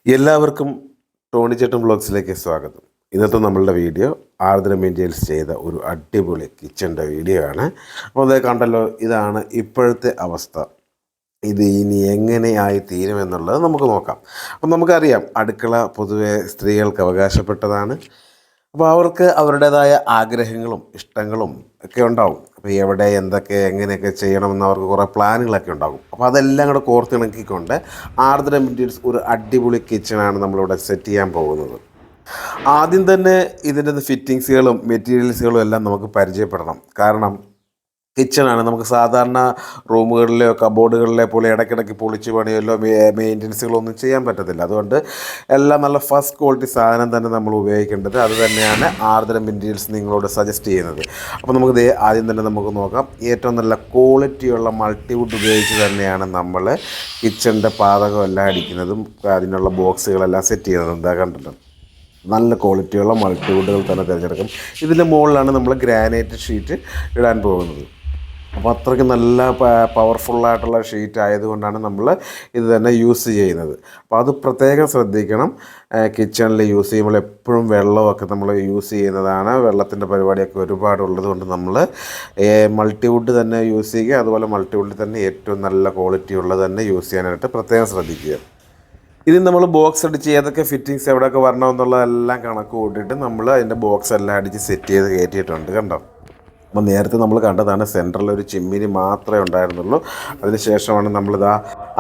എല്ലാവർക്കും ടോണി ചേട്ടൻ വ്ളോഗ്സിലേക്ക് സ്വാഗതം. ഇന്നത്തെ നമ്മളുടെ വീഡിയോ ആർദ്ര മെറ്റീരിയൽസ് ചെയ്ത ഒരു അടിപൊളി കിച്ചൻ്റെ വീഡിയോ ആണ്. അപ്പോൾ അത് കണ്ടല്ലോ, ഇതാണ് ഇപ്പോഴത്തെ അവസ്ഥ. ഇത് ഇനി എങ്ങനെയായി തീരുമെന്നുള്ളത് നമുക്ക് നോക്കാം. അപ്പം നമുക്കറിയാം, അടുക്കള പൊതുവെ സ്ത്രീകൾക്ക് അവകാശപ്പെട്ടതാണ്. അപ്പോൾ അവർക്ക് അവരുടേതായ ആഗ്രഹങ്ങളും ഇഷ്ടങ്ങളും ഒക്കെ ഉണ്ടാവും. അപ്പോൾ എവിടെ എന്തൊക്കെ എങ്ങനെയൊക്കെ ചെയ്യണമെന്ന് അവർക്ക് കുറേ പ്ലാനുകളൊക്കെ ഉണ്ടാകും. അപ്പോൾ അതെല്ലാം കൂടെ കോർത്തിണക്കിക്കൊണ്ട് ആർദ്ര മെറ്റീരിയൽസ് ഒരു അടിപൊളി കിച്ചണാണ് നമ്മളിവിടെ സെറ്റ് ചെയ്യാൻ പോകുന്നത്. ആദ്യം തന്നെ ഇതിൻ്റെ ഫിറ്റിങ്സുകളും മെറ്റീരിയൽസുകളും എല്ലാം നമുക്ക് പരിചയപ്പെടണം. കാരണം കിച്ചണാണ്. നമുക്ക് സാധാരണ റൂമുകളിലെയോ കബോർഡുകളിലെ പോലെ ഇടയ്ക്കിടയ്ക്ക് പൊളിച്ച് പണിയല്ലോ മെയിൻ്റനൻസുകളോ ഒന്നും ചെയ്യാൻ പറ്റത്തില്ല. അതുകൊണ്ട് എല്ലാം നല്ല ഫസ്റ്റ് ക്വാളിറ്റി സാധനം തന്നെ നമ്മൾ ഉപയോഗിക്കേണ്ടത്. അത് തന്നെയാണ് ആർദ്ര മെറ്റീരിയൽസ് നിങ്ങളോട് സജസ്റ്റ് ചെയ്യുന്നത്. അപ്പോൾ നമുക്ക് ആദ്യം തന്നെ നമുക്ക് നോക്കാം. ഏറ്റവും നല്ല ക്വാളിറ്റിയുള്ള മൾട്ടിവുഡ് ഉപയോഗിച്ച് തന്നെയാണ് നമ്മൾ കിച്ചണിൻ്റെ പാതകം എല്ലാം അടിക്കുന്നതും അതിനുള്ള ബോക്സുകളെല്ലാം സെറ്റ് ചെയ്യുന്നതും. എന്താ കണ്ടിട്ടുണ്ട്, നല്ല ക്വാളിറ്റിയുള്ള മൾട്ടിവുഡുകൾ തന്നെ തിരഞ്ഞെടുക്കും. ഇതിൻ്റെ മുകളിലാണ് നമ്മൾ ഗ്രാനൈറ്റ് ഷീറ്റ് ഇടാൻ പോകുന്നത്. അപ്പോൾ അത്രയ്ക്ക് നല്ല പവർഫുള്ളായിട്ടുള്ള ഷീറ്റ് ആയതുകൊണ്ടാണ് നമ്മൾ ഇത് തന്നെ യൂസ് ചെയ്യുന്നത്. അപ്പോൾ അത് പ്രത്യേകം ശ്രദ്ധിക്കണം. കിച്ചണിൽ യൂസ് ചെയ്യുമ്പോൾ എപ്പോഴും വെള്ളമൊക്കെ നമ്മൾ യൂസ് ചെയ്യുന്നതാണ്. വെള്ളത്തിൻ്റെ പരിപാടിയൊക്കെ ഒരുപാടുള്ളത് കൊണ്ട് നമ്മൾ മൾട്ടിവുഡ് തന്നെ യൂസ് ചെയ്യുക. അതുപോലെ മൾട്ടിവുഡിൽ തന്നെ ഏറ്റവും നല്ല ക്വാളിറ്റി ഉള്ളത് തന്നെ യൂസ് ചെയ്യാനായിട്ട് പ്രത്യേകം ശ്രദ്ധിക്കുക. ഇനി നമ്മൾ ബോക്സ് അടിച്ച് ഏതൊക്കെ ഫിറ്റിങ്സ് എവിടെയൊക്കെ വരണമെന്നുള്ളതെല്ലാം കണക്ക് കൂട്ടിയിട്ട് നമ്മൾ അതിൻ്റെ ബോക്സ് എല്ലാം അടിച്ച് സെറ്റ് ചെയ്ത് കയറ്റിയിട്ടുണ്ട്. കണ്ടോ, അപ്പോൾ നേരത്തെ നമ്മൾ കണ്ടതാണ് സെൻട്രൽ ഒരു ചിമ്മിനി മാത്രമേ ഉണ്ടായിരുന്നുള്ളൂ. അതിനുശേഷമാണ് നമ്മളിതാ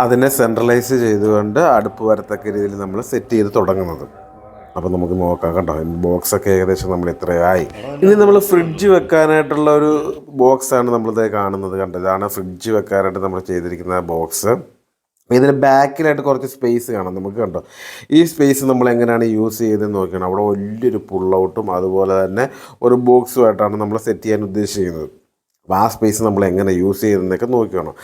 അതിനെ സെൻട്രലൈസ് ചെയ്തുകൊണ്ട് അടുപ്പ് വരത്തക്ക രീതിയിൽ നമ്മൾ സെറ്റ് ചെയ്ത് തുടങ്ങുന്നത്. അപ്പോൾ നമുക്ക് നോക്കാം. കണ്ടോ, ബോക്സൊക്കെ ഏകദേശം നമ്മൾ ഇത്രയായി. ഇനി നമ്മൾ ഫ്രിഡ്ജ് വെക്കാനായിട്ടുള്ള ഒരു ബോക്സാണ് നമ്മളിത് കാണുന്നത്. കണ്ടോ, ഇതാണ് ഫ്രിഡ്ജ് വെക്കാനായിട്ട് നമ്മൾ ചെയ്തിരിക്കുന്ന ബോക്സ്. ഇതിന് ബാക്കിലായിട്ട് കുറച്ച് സ്പേസ് കാണാം നമുക്ക്. കണ്ടോ, ഈ സ്പേസ് നമ്മൾ എങ്ങനെയാണ് യൂസ് ചെയ്തതെന്ന് നോക്കണം. അവിടെ വലിയൊരു പുൾ ഔട്ടും അതുപോലെ തന്നെ ഒരു ബോക്സുമായിട്ടാണ് നമ്മൾ സെറ്റ് ചെയ്യാൻ ഉദ്ദേശിക്കുന്നത്. അപ്പോൾ ആ സ്പേസ് നമ്മൾ എങ്ങനെ യൂസ് ചെയ്തെന്നൊക്കെ നോക്കണം.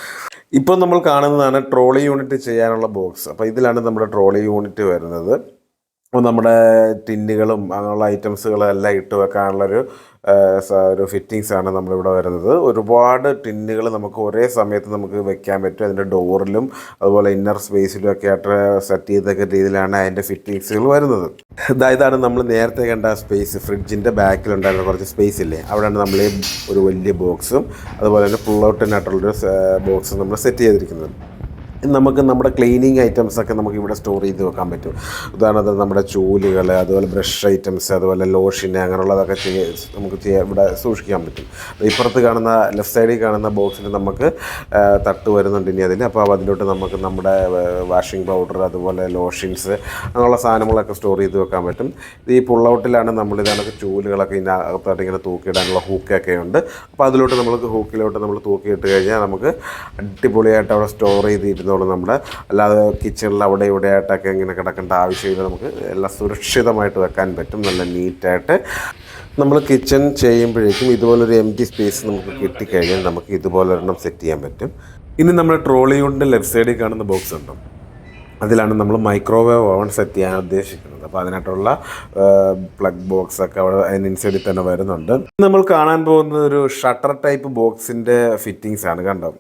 ഇപ്പോൾ നമ്മൾ കാണുന്നതാണ് ട്രോളി യൂണിറ്റ് ചെയ്യാനുള്ള ബോക്സ്. അപ്പോൾ ഇതിലാണ് നമ്മുടെ ട്രോളി യൂണിറ്റ് വരുന്നത്. അപ്പോൾ നമ്മുടെ ടിന്നുകളും അങ്ങനെയുള്ള ഐറ്റംസുകളെല്ലാം ഇട്ട് വെക്കാനുള്ളൊരു ഒരു ഫിറ്റിങ്സാണ് നമ്മളിവിടെ വരുന്നത്. ഒരുപാട് ടിന്നുകൾ നമുക്ക് ഒരേ സമയത്ത് നമുക്ക് വെക്കാൻ പറ്റും. അതിൻ്റെ ഡോറിലും അതുപോലെ ഇന്നർ സ്പേസിലും ഒക്കെ ആയിട്ട് സെറ്റ് ചെയ്തൊക്കെ രീതിയിലാണ് അതിൻ്റെ ഫിറ്റിങ്സുകൾ വരുന്നത്. ഇതാണ് നമ്മൾ നേരത്തെ കണ്ട സ്പേസ്. ഫ്രിഡ്ജിൻ്റെ ബാക്കിലുണ്ടായിരുന്ന കുറച്ച് സ്പേസ് ഇല്ലേ, അവിടെയാണ് നമ്മൾ ഈ ഒരു വലിയ ബോക്സും അതുപോലെ തന്നെ പുൾ ഔട്ടിനായിട്ടുള്ളൊരു ബോക്സും നമ്മൾ സെറ്റ് ചെയ്തിരിക്കുന്നത്. നമുക്ക് നമ്മുടെ ക്ലീനിങ് ഐറ്റംസൊക്കെ നമുക്ക് ഇവിടെ സ്റ്റോർ ചെയ്ത് വെക്കാൻ പറ്റും. ഉദാഹരണത്തിന് നമ്മുടെ ചൂലുകൾ, അതുപോലെ ബ്രഷ് ഐറ്റംസ്, അതുപോലെ ലോഷന്, അങ്ങനെയുള്ളതൊക്കെ നമുക്ക് ഇവിടെ സൂക്ഷിക്കാൻ പറ്റും. ഇപ്പുറത്ത് കാണുന്ന ലെഫ്റ്റ് സൈഡിൽ കാണുന്ന ബോക്സിൽ നമുക്ക് തട്ട് വരുന്നുണ്ട് ഇനി അതിൽ. അപ്പോൾ അതിലോട്ട് നമുക്ക് നമ്മുടെ വാഷിംഗ് പൗഡർ, അതുപോലെ ലോഷൻസ്, അങ്ങനെയുള്ള സാധനങ്ങളൊക്കെ സ്റ്റോർ ചെയ്ത് വെക്കാൻ പറ്റും. ഈ പുൾ ഔട്ടിലാണ് നമ്മളിതൊക്കെ ചൂലുകളൊക്കെ ഇതിനകത്തായിട്ട് ഇങ്ങനെ തൂക്കിയിടാനുള്ള ഹൂക്കൊക്കെ ഉണ്ട്. അപ്പോൾ അതിലോട്ട് നമുക്ക് ഹൂക്കിലോട്ട് നമ്മൾ തൂക്കിയിട്ട് കഴിഞ്ഞാൽ നമുക്ക് അടിപൊളിയായിട്ട് അവിടെ സ്റ്റോർ ചെയ്തിരുന്നു. നമ്മുടെ അല്ലാതെ കിച്ചണിൽ അവിടെ ഇവിടെ ആയിട്ടൊക്കെ ഇങ്ങനെ കിടക്കേണ്ട ആവശ്യമില്ല. നമുക്ക് എല്ലാം സുരക്ഷിതമായിട്ട് വെക്കാൻ പറ്റും. നല്ല നീറ്റായിട്ട് നമ്മൾ കിച്ചൺ ചെയ്യുമ്പോഴേക്കും ഇതുപോലൊരു എംപ്റ്റി സ്പേസ് നമുക്ക് കിട്ടിക്കഴിഞ്ഞാൽ നമുക്ക് ഇതുപോലൊരെണ്ണം സെറ്റ് ചെയ്യാൻ പറ്റും. ഇനി നമ്മുടെ ട്രോളി കൊണ്ട് ലെഫ്റ്റ് സൈഡിൽ കാണുന്ന ബോക്സ് ഉണ്ടോ, അതിലാണ് നമ്മൾ മൈക്രോവേവ് ഓവൻ സെറ്റ് ചെയ്യാൻ ഉദ്ദേശിക്കുന്നത്. അപ്പോൾ അതിനായിട്ടുള്ള പ്ലഗ് ബോക്സൊക്കെ അവിടെ അതിന് ഇൻസൈഡിൽ തന്നെ വരുന്നുണ്ട്. നമ്മൾ കാണാൻ പോകുന്ന ഒരു ഷട്ടർ ടൈപ്പ് ബോക്സിൻ്റെ ഫിറ്റിങ്സ് ആണ്. കണ്ടോ,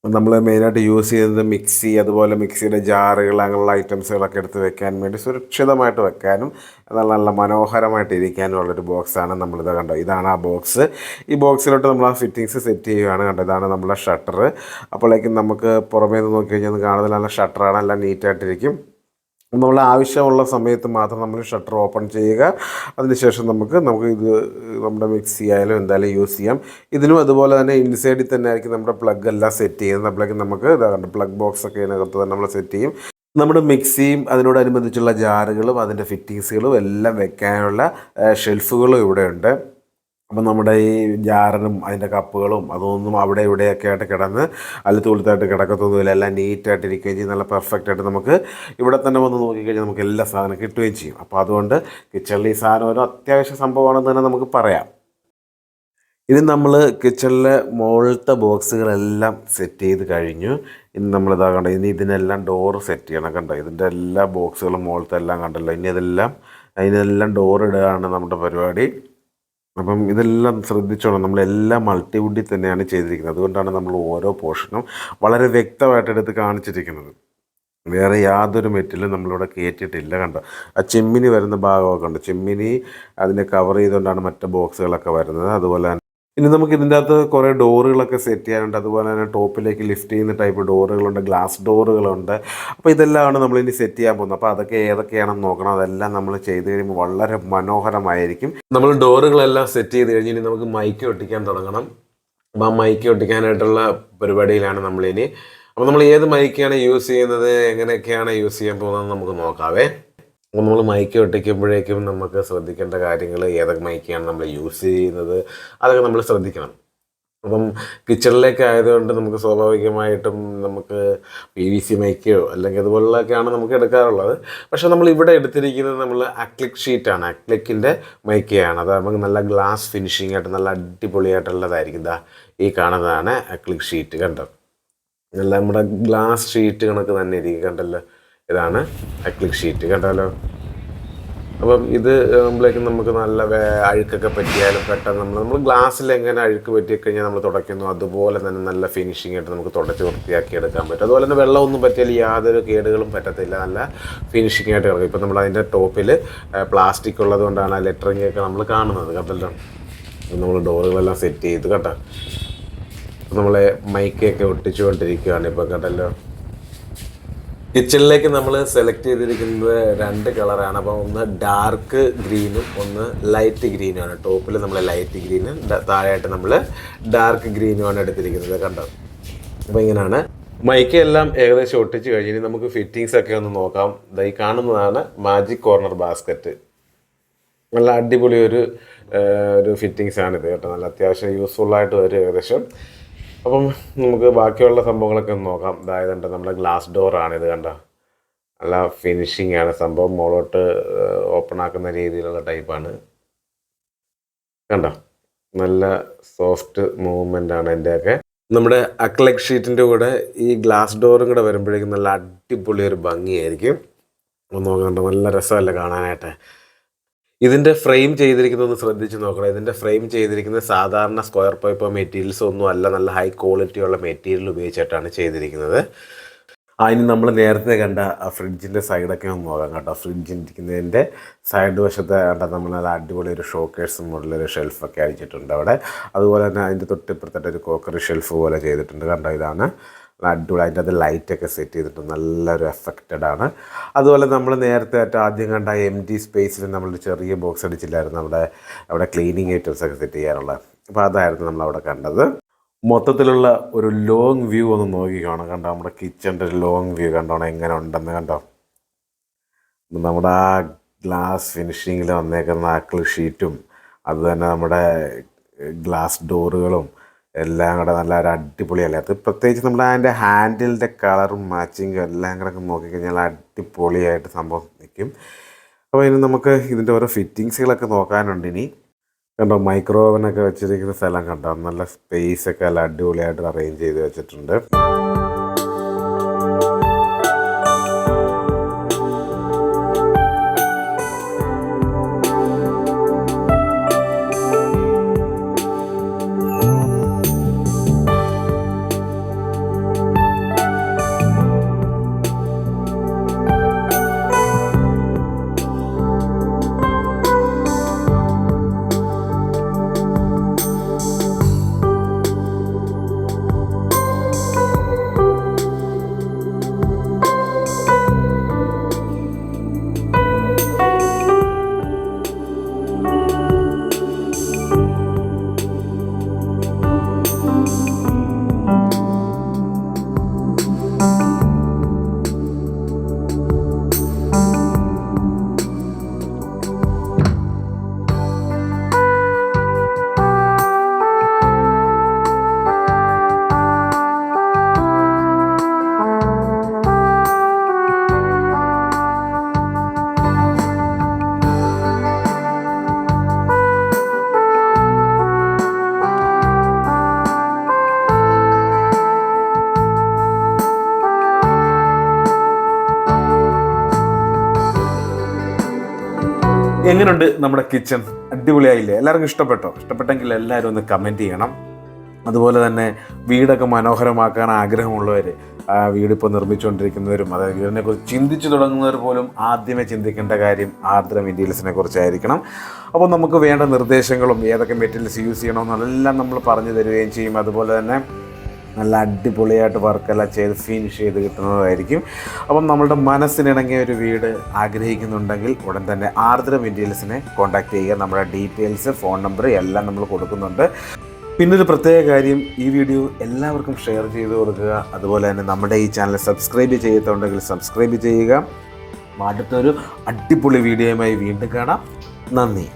നമ്മൾ മെയിനായിട്ട് യൂസ് ചെയ്യുന്നത് മിക്സി, അതുപോലെ മിക്സിയുടെ ജാറുകൾ, അങ്ങനെയുള്ള ഐറ്റംസുകളൊക്കെ എടുത്ത് വെക്കാൻ വേണ്ടി സുരക്ഷിതമായിട്ട് വെക്കാനും നല്ല മനോഹരമായിട്ട് ഇരിക്കാനുള്ളൊരു ബോക്സാണ് നമ്മളിത്. കണ്ടോ, ഇതാണ് ആ ബോക്സ്. ഈ ബോക്സിലോട്ട് നമ്മൾ ആ ഫിറ്റിങ്സ് സെറ്റ് ചെയ്യുകയാണ്. കണ്ടോ, ഇതാണ് നമ്മുടെ ഷട്ടർ. അപ്പോഴേക്കും നമുക്ക് പുറമേ നിന്ന് നോക്കി കഴിഞ്ഞാൽ കാണുന്നത് നല്ല ഷട്ടറാണ്, എല്ലാം നീറ്റായിട്ടിരിക്കും. നമ്മൾ ആവശ്യമുള്ള സമയത്ത് മാത്രം നമ്മൾ ഷട്ടർ ഓപ്പൺ ചെയ്യുക. അതിനുശേഷം നമുക്ക് ഇത് നമ്മുടെ മിക്സി ആയാലും എന്തായാലും യൂസ് ചെയ്യാം. ഇതിനും അതുപോലെ തന്നെ ഇൻസൈഡിൽ തന്നെ ആയിരിക്കും നമ്മുടെ പ്ലഗ് എല്ലാം സെറ്റ് ചെയ്യുന്നത്. അപ്പോഴേക്കും നമുക്ക് ഇതാകണ്ട പ്ലഗ് ബോക്സ് ഒക്കെ ഇതിനകത്ത് തന്നെ നമ്മൾ സെറ്റ് ചെയ്യും. നമ്മുടെ മിക്സിയും അതിനോടനുബന്ധിച്ചുള്ള ജാറുകളും അതിൻ്റെ ഫിറ്റിങ്സുകളും എല്ലാം വെക്കാനുള്ള ഷെൽഫുകളും ഇവിടെ ഉണ്ട്. അപ്പം നമ്മുടെ ഈ ജാറിനും അതിൻ്റെ കപ്പുകളും അതൊന്നും അവിടെ ഇവിടെയൊക്കെ ആയിട്ട് കിടന്ന് അലുത്തുകൊളുത്തായിട്ട് കിടക്കത്തൊന്നുമില്ല. എല്ലാം നീറ്റായിട്ടിരിക്കുകയും ചെയ്യും. നല്ല പെർഫെക്റ്റായിട്ട് നമുക്ക് ഇവിടെ തന്നെ വന്ന് നോക്കിക്കഴിഞ്ഞാൽ നമുക്ക് എല്ലാ സാധനം കിട്ടുകയും ചെയ്യും. അപ്പോൾ അതുകൊണ്ട് കിച്ചണിൽ ഈ സാധനം ഒരു അത്യാവശ്യ സംഭവമാണെന്ന് തന്നെ നമുക്ക് പറയാം. ഇനി നമ്മൾ കിച്ചണിലെ മുകളിലത്തെ ബോക്സുകളെല്ലാം സെറ്റ് ചെയ്ത് കഴിഞ്ഞു. ഇനി നമ്മളിതാ കണ്ടോ, ഇനി ഇതിനെല്ലാം ഡോറ് സെറ്റ് ചെയ്യണം. കണ്ടോ, ഇതിൻ്റെ എല്ലാ ബോക്സുകളും മുകളിലത്തെ എല്ലാം കണ്ടല്ലോ. ഇനി അതിനെല്ലാം ഡോർ ഇടുകയാണ് നമ്മുടെ പരിപാടി. അപ്പം ഇതെല്ലാം ശ്രദ്ധിച്ചോണം. നമ്മളെല്ലാം മൾട്ടിവുഡിൽ തന്നെയാണ് ചെയ്തിരിക്കുന്നത്. അതുകൊണ്ടാണ് നമ്മൾ ഓരോ പോർഷനും വളരെ വ്യക്തമായിട്ട് എടുത്ത് കാണിച്ചിരിക്കുന്നത്. വേറെ യാതൊരു മെറ്റലും നമ്മളിവിടെ കയറ്റിയിട്ടില്ല. കണ്ടോ, ആ ചിമ്മിനി വരുന്ന ഭാഗമൊക്കെ ഉണ്ട്. ചിമ്മിനി അതിനെ കവർ ചെയ്തുകൊണ്ടാണ് മറ്റ് ബോക്സുകളൊക്കെ വരുന്നത്. അതുപോലെ തന്നെ ഇനി നമുക്ക് ഇതിൻ്റെ അകത്ത് കുറേ ഡോറുകളൊക്കെ സെറ്റ് ചെയ്യാനുണ്ട്. അതുപോലെ തന്നെ ടോപ്പിലേക്ക് ലിഫ്റ്റ് ചെയ്യുന്ന ടൈപ്പ് ഡോറുകളുണ്ട്, ഗ്ലാസ് ഡോറുകളുണ്ട്. അപ്പോൾ ഇതെല്ലാമാണ് നമ്മളിനി സെറ്റ് ചെയ്യാൻ പോകുന്നത്. അപ്പോൾ അതൊക്കെ ഏതൊക്കെയാണെന്ന് നോക്കണം. അതെല്ലാം നമ്മൾ ചെയ്ത് കഴിയുമ്പോൾ വളരെ മനോഹരമായിരിക്കും. നമ്മൾ ഡോറുകളെല്ലാം സെറ്റ് ചെയ്ത് കഴിഞ്ഞ് ഇനി നമുക്ക് മൈക്ക് ഒട്ടിക്കാൻ തുടങ്ങണം. അപ്പോൾ ആ മൈക്ക് ഒട്ടിക്കാനായിട്ടുള്ള പരിപാടിയിലാണ് നമ്മളിനി. അപ്പോൾ നമ്മൾ ഏത് മൈക്കാണ് യൂസ് ചെയ്യുന്നത്, എങ്ങനെയൊക്കെയാണ് യൂസ് ചെയ്യാൻ പോകുന്നത് നമുക്ക് നോക്കാവേ. അപ്പോൾ നമ്മൾ മൈക്ക് ഒട്ടിക്കുമ്പോഴേക്കും നമുക്ക് ശ്രദ്ധിക്കേണ്ട കാര്യങ്ങൾ, ഏതൊക്കെ മൈക്കാണ് നമ്മൾ യൂസ് ചെയ്യുന്നത്, അതൊക്കെ നമ്മൾ ശ്രദ്ധിക്കണം. അപ്പം കിച്ചണിലേക്ക് ആയതുകൊണ്ട് നമുക്ക് സ്വാഭാവികമായിട്ടും നമുക്ക് PVC മൈക്കോ അല്ലെങ്കിൽ അതുപോലുള്ളതൊക്കെയാണ് നമുക്ക് എടുക്കാറുള്ളത്. പക്ഷേ നമ്മൾ ഇവിടെ എടുത്തിരിക്കുന്നത് നമ്മൾ അക്ലിക് ഷീറ്റാണ്, അക്ലിക്കിൻ്റെ മൈക്കയാണ്. അത് നമുക്ക് നല്ല ഗ്ലാസ് ഫിനിഷിംഗ് ആയിട്ട് നല്ല അടിപൊളിയായിട്ടുള്ളതായിരിക്കും. ഇതാ ഈ കാണുന്നതാണ് അക്ലിക് ഷീറ്റ്. കണ്ടോ, നല്ല നമ്മുടെ ഗ്ലാസ് ഷീറ്റ് കണക്ക് തന്നെ ഇരിക്കും. കണ്ടല്ലോ, ഇതാണ് അക്ലിക് ഷീറ്റ്. കണ്ടല്ലോ. അപ്പം ഇത് ആകുമ്പോഴേക്കും നമുക്ക് നല്ല അഴുക്കൊക്കെ പറ്റിയാലും പെട്ടെന്ന് നമ്മൾ ഗ്ലാസ്സിൽ എങ്ങനെ അഴുക്ക് പറ്റിക്കഴിഞ്ഞാൽ നമ്മൾ തുടയ്ക്കുന്നു അതുപോലെ തന്നെ നല്ല ഫിനിഷിംഗ് ആയിട്ട് നമുക്ക് തുടച്ച് വൃത്തിയാക്കി എടുക്കാൻ പറ്റും. അതുപോലെ തന്നെ വെള്ളമൊന്നും പറ്റിയാൽ യാതൊരു കേടുകളും പറ്റത്തില്ല, നല്ല ഫിനിഷിംഗ് ആയിട്ട് കിടക്കും. ഇപ്പം നമ്മൾ അതിൻ്റെ ടോപ്പിൽ പ്ലാസ്റ്റിക് ഉള്ളത് കൊണ്ടാണ് ആ ലെറ്ററിങ് ഒക്കെ നമ്മൾ കാണുന്നത്. കണ്ടല്ലോ, നമ്മൾ ഡോറുകളെല്ലാം സെറ്റ് ചെയ്ത് കേട്ടോ. നമ്മൾ മൈക്കൊക്കെ ഒട്ടിച്ചുകൊണ്ടിരിക്കുകയാണ് ഇപ്പോൾ. കണ്ടല്ലോ, കിച്ചണിലേക്ക് നമ്മൾ സെലക്ട് ചെയ്തിരിക്കുന്നത് 2 കളറാണ്. അപ്പോൾ ഒന്ന് ഡാർക്ക് ഗ്രീനും ഒന്ന് ലൈറ്റ് ഗ്രീനുമാണ്. ടോപ്പിൽ നമ്മൾ ലൈറ്റ് ഗ്രീനും താഴെയായിട്ട് നമ്മൾ ഡാർക്ക് ഗ്രീനുമാണ് എടുത്തിരിക്കുന്നത്. കണ്ടോ, അപ്പോൾ ഇങ്ങനെയാണ്. മൈക്ക് എല്ലാം ഏകദേശം ഒട്ടിച്ച് കഴിഞ്ഞ് നമുക്ക് ഫിറ്റിങ്സ് ഒക്കെ ഒന്ന് നോക്കാം. ഈ കാണുന്നതാണ് മാജിക് കോർണർ ബാസ്ക്കറ്റ്. നല്ല അടിപൊളി ഒരു ഫിറ്റിങ്സ് ആണിത് കേട്ടോ. നല്ല അത്യാവശ്യം യൂസ്ഫുള്ളായിട്ട് വരും ഏകദേശം. അപ്പം നമുക്ക് ബാക്കിയുള്ള സംഭവങ്ങളൊക്കെ ഒന്ന് നോക്കാം. അതായത് നമ്മുടെ ഗ്ലാസ് ഡോറാണിത്. കണ്ടോ, നല്ല ഫിനിഷിംഗ് ആണ് സംഭവം. മുകളോട്ട് ഓപ്പൺ ആക്കുന്ന രീതിയിലുള്ള ടൈപ്പാണ്. കണ്ടോ, നല്ല സോഫ്റ്റ് മൂവ്മെൻ്റ് ആണ് ഇതിൻ്റെയൊക്കെ. നമ്മുടെ അക്ലിക് ഷീറ്റിൻ്റെ കൂടെ ഈ ഗ്ലാസ് ഡോറും കൂടെ വരുമ്പോഴേക്കും നല്ല അടിപൊളി ഒരു ഭംഗിയായിരിക്കും. ഒന്ന് നോക്കണ്ട, നല്ല രസമല്ലേ കാണാനായിട്ട്. ഇതിൻ്റെ ഫ്രെയിം ചെയ്തിരിക്കുന്നതൊന്ന് ശ്രദ്ധിച്ച് നോക്കണം. ഇതിൻ്റെ ഫ്രെയിം ചെയ്തിരിക്കുന്നത് സാധാരണ സ്ക്വയർ പൈപ്പോ മെറ്റീരിയൽസോ ഒന്നും അല്ല, നല്ല ഹൈ ക്വാളിറ്റിയുള്ള മെറ്റീരിയൽ ഉപയോഗിച്ചിട്ടാണ് ചെയ്തിരിക്കുന്നത്. അതിന് നമ്മൾ നേരത്തെ കണ്ട ആ ഫ്രിഡ്ജിൻ്റെ സൈഡൊക്കെ ഒന്ന് നോക്കാം കേട്ടോ. ഫ്രിഡ്ജിരിക്കുന്നതിൻ്റെ സൈഡ് വശത്തെ കണ്ട നമ്മൾ നല്ല അടിപൊളി ഒരു ഷോക്കേഴ്സ് മോഡലൊരു ഷെൽഫൊക്കെ അടിച്ചിട്ടുണ്ട് അവിടെ. അതുപോലെ തന്നെ അതിൻ്റെ തൊട്ടിപ്പുറത്തായിട്ട് ഒരു കോക്കറി ഷെൽഫ് പോലെ ചെയ്തിട്ടുണ്ട്. കണ്ടോ, ഇതാണ് അടിപൊളി. അതിൻ്റെ അത് ലൈറ്റൊക്കെ സെറ്റ് ചെയ്തിട്ട് നല്ലൊരു എഫക്റ്റഡ് ആണ്. അതുപോലെ നമ്മൾ നേരത്തെ ആദ്യം കണ്ട എംറ്റി സ്പേസിൽ നമ്മളൊരു ചെറിയ ബോക്സ് അടിച്ചില്ലായിരുന്നു അവിടെ ക്ലീനിങ് ഐറ്റംസ് ഒക്കെ സെറ്റ് ചെയ്യാനുള്ളത്. അപ്പോൾ അതായിരുന്നു നമ്മളവിടെ കണ്ടത്. മൊത്തത്തിലുള്ള ഒരു ലോങ് വ്യൂ ഒന്ന് നോക്കിക്കാണോ. കണ്ടോ, നമ്മുടെ കിച്ചൻ്റെ ഒരു ലോങ് വ്യൂ കണ്ടോണം എങ്ങനെ ഉണ്ടെന്ന്. കണ്ടോ, നമ്മുടെ ആ ഗ്ലാസ് ഫിനിഷിങ്ങിൽ വന്നേക്കുന്ന അക്ലിക് ഷീറ്റും അതുതന്നെ നമ്മുടെ ഗ്ലാസ് ഡോറുകളും എല്ലാം കൂടെ നല്ല ഒരു അടിപൊളിയല്ലേ. അത് പ്രത്യേകിച്ച് നമ്മുടെ അതിൻ്റെ ഹാൻഡിലിൻ്റെ കളറും മാച്ചിങ്ങും എല്ലാം കൂടെ നോക്കിക്കഴിഞ്ഞാൽ അടിപൊളിയായിട്ട് സംഭവം നിൽക്കും. അപ്പോൾ ഇനി നമുക്ക് ഇതിൻ്റെ ഓരോ ഫിറ്റിങ്സുകളൊക്കെ നോക്കാനുണ്ട്. ഇനി കണ്ടോ, മൈക്രോ ഓവനൊക്കെ വെച്ചിരിക്കുന്ന സ്ഥലം കണ്ടോ, നല്ല സ്പേസൊക്കെ നല്ല അടിപൊളിയായിട്ട് അറേഞ്ച് ചെയ്ത് വെച്ചിട്ടുണ്ട്. എങ്ങനെയുണ്ട് നമ്മുടെ കിച്ചൺ? അടിപൊളിയായില്ലേ? എല്ലാവർക്കും ഇഷ്ടപ്പെട്ടോ? ഇഷ്ടപ്പെട്ടെങ്കിൽ എല്ലാവരും ഒന്ന് കമൻറ്റ് ചെയ്യണം. അതുപോലെ തന്നെ വീടൊക്കെ മനോഹരമാക്കാൻ ആഗ്രഹമുള്ളവർ, വീടിപ്പോൾ നിർമ്മിച്ചുകൊണ്ടിരിക്കുന്നവരും, അതായത് വീടിനെക്കുറിച്ച് ചിന്തിച്ചു തുടങ്ങുന്നവർ പോലും ആദ്യമേ ചിന്തിക്കേണ്ട കാര്യം ആർദ്ര മെറ്റീരിയൽസിനെ കുറിച്ചായിരിക്കണം. അപ്പോൾ നമുക്ക് വേണ്ട നിർദ്ദേശങ്ങളും ഏതൊക്കെ മെറ്റീരിയൽസ് യൂസ് ചെയ്യണമെന്നെല്ലാം നമ്മൾ പറഞ്ഞു തരികയും ചെയ്യും. അതുപോലെ തന്നെ നല്ല അടിപൊളിയായിട്ട് വർക്കെല്ലാം ചെയ്ത് ഫിനിഷ് ചെയ്ത് കിട്ടുന്നതായിരിക്കും. അപ്പം നമ്മളുടെ മനസ്സിനിണങ്ങിയ ഒരു വീട് ആഗ്രഹിക്കുന്നുണ്ടെങ്കിൽ ഉടൻ തന്നെ ആർദ്ര മെറ്റീരിയൽസിനെ കോൺടാക്റ്റ് ചെയ്യുക. നമ്മുടെ ഡീറ്റെയിൽസ്, ഫോൺ നമ്പർ എല്ലാം നമ്മൾ കൊടുക്കുന്നുണ്ട്. പിന്നൊരു പ്രത്യേക കാര്യം, ഈ വീഡിയോ എല്ലാവർക്കും ഷെയർ ചെയ്ത് കൊടുക്കുക. അതുപോലെ തന്നെ നമ്മുടെ ഈ ചാനൽ സബ്സ്ക്രൈബ് ചെയ്തിട്ടുണ്ടെങ്കിൽ സബ്സ്ക്രൈബ് ചെയ്യുക. അടുത്തൊരു അടിപൊളി വീഡിയോയുമായി വീണ്ടും കാണാം. നന്ദി.